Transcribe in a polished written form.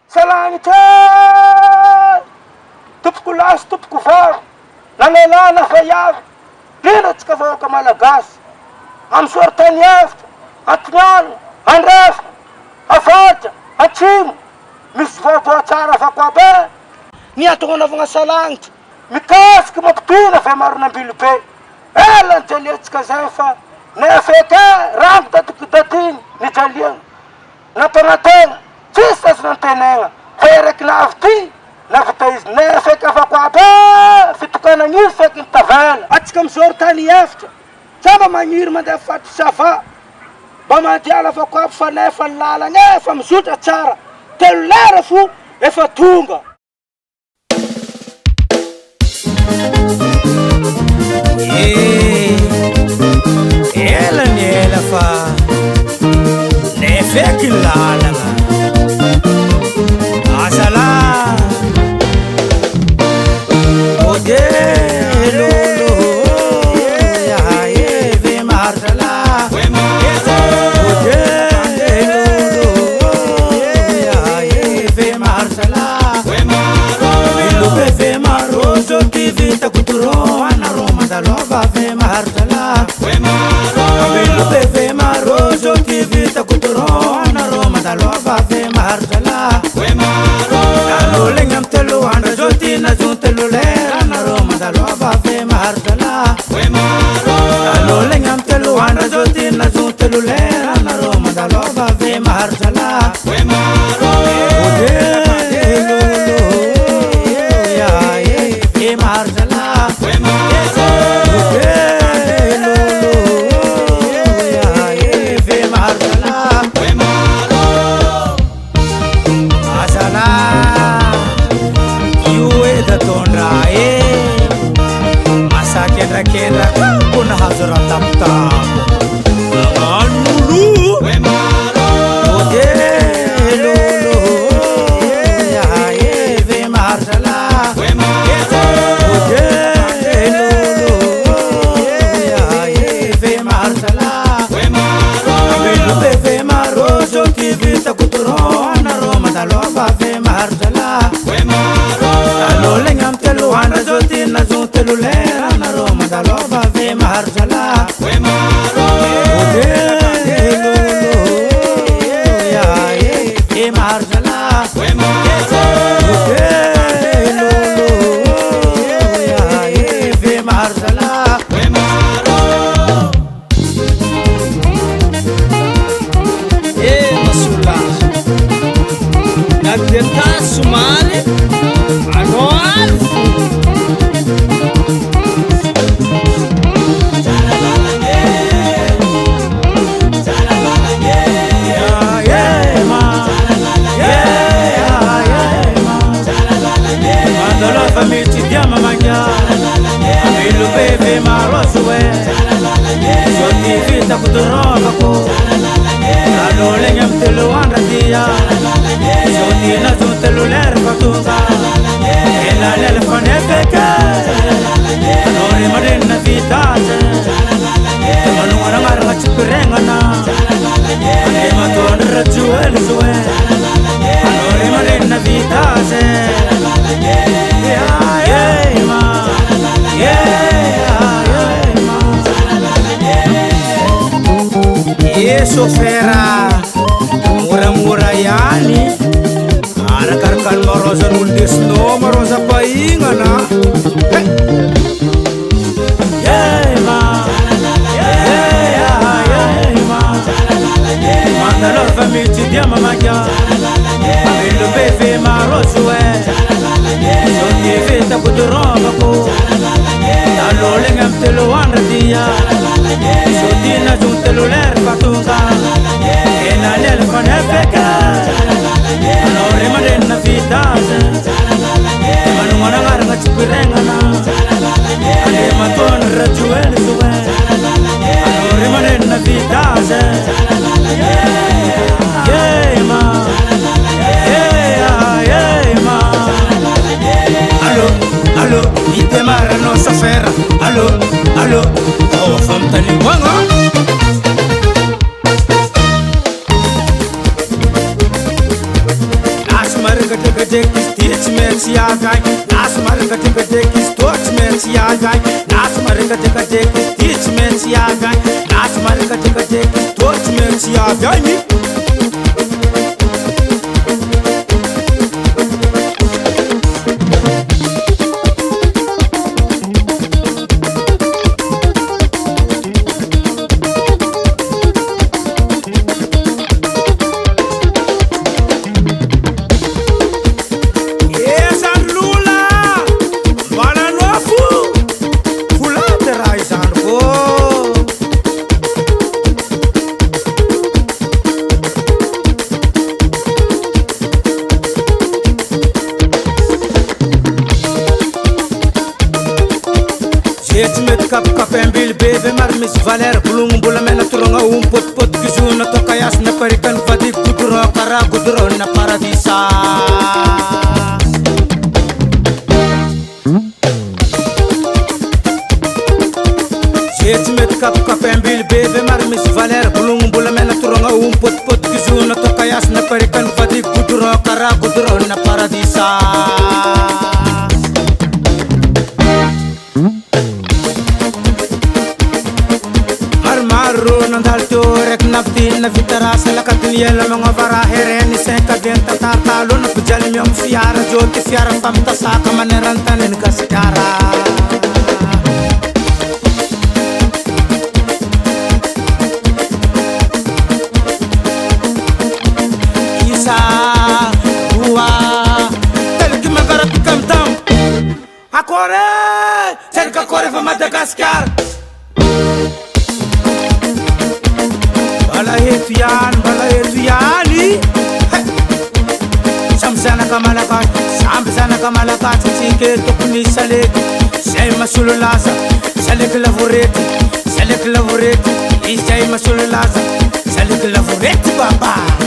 Salagnitra tompoko lasy tompoko varo nanelana fa iavy rinatsika vahoaka malagasy amy soritany efitra Antignano Andrefa Avaja Atsimo misy vaovao tsara avako abe ny atao anaovagna salagnitra mikasiky mampitona fa maronambily be ela nijaletsika zay fa nefa eke rambo datiny nijaliagna natanategna tsisy azy nantenegna fa eraky navy ty navita izy nefa eky avako abe fitokana gn'izy feky nitavela atsika misôry tany efitra samba magniry mandeha fatry sava mba mandiala avako aby fa nefa ny lalagna efa mizotra tsara telo lera fo efa tonga ela ny ela fa nefa eky ny lalagna asala odelolo ve marsala odelolo ve marsala ilupe ve maroso tivita kuturo anaroma dalova ve marsala ilupe ve maroso tivita kuturo anaroma dalova ve marsala lengam telu anda joti na juntelu lera na roma da lova ve marsala lengam telu anda joti na juntelu lera na roma da lova ve marsala kena pun hazrat tamta anulu odelolo ya ve marsala odelolo ya ve marsala bilu ve maroso tivita kuturo na roma da lova ve marsala lengam telu anda joti na juntelu lera na roma da lova ve marsala odelolo ya ve marsala odelolo ya ve marsala masula nagdeta sumale anual famiti diama manja amilu bebe maroswe joti vita kutoroka ko alole nyam telu anda dia joti na jutelu ler patunga ela lel fanefeka alore madena vita manu ngar ngachkurengana ane maton rajuel suwe alore madena vita sofera mura-mura yani anakarkan marosa nuldisno marosa paingana mandalo famiti diama maja amilu beve maroswe joti vita kudurova ko dalole ngam telu anda dia joti na juntelu ler patunga ela lel fanefeka alore madena vitase manu mana ngar ngachkurengana ale maton rajuel suwe alore madena vitase ma allo ite marano sofera allo oh famtani wa dekis Tiets merci avai Nas marika deka dekis Tots merci avai Nas marika deka dekis Tiets merci avai Nas marika deka dekis Tots merci avai Kapembil bebe mar mis valer bulung bulamena turonga pot pot kizuna to kayas na parikan padik kuduro kara kuduro na paradisa Jetmet kapembil bebe mar mis valer bulung bulamena turonga pot pot kizuna to kayas na parikan padik kuduro kara kuduro na paradisa na vitara sala katliela mga bara hereni seka denta tatalo na pujali myong fiara joti fiara famta saka manerantanen kasikara isa dua telki magara pikamtam akore cerca kore fa Madagascar bala hetu yani samsana kamalakat samsana kamalakat tike tokuni salek shay masululaza salek lavoreti isay masululaza salek lavoreti baba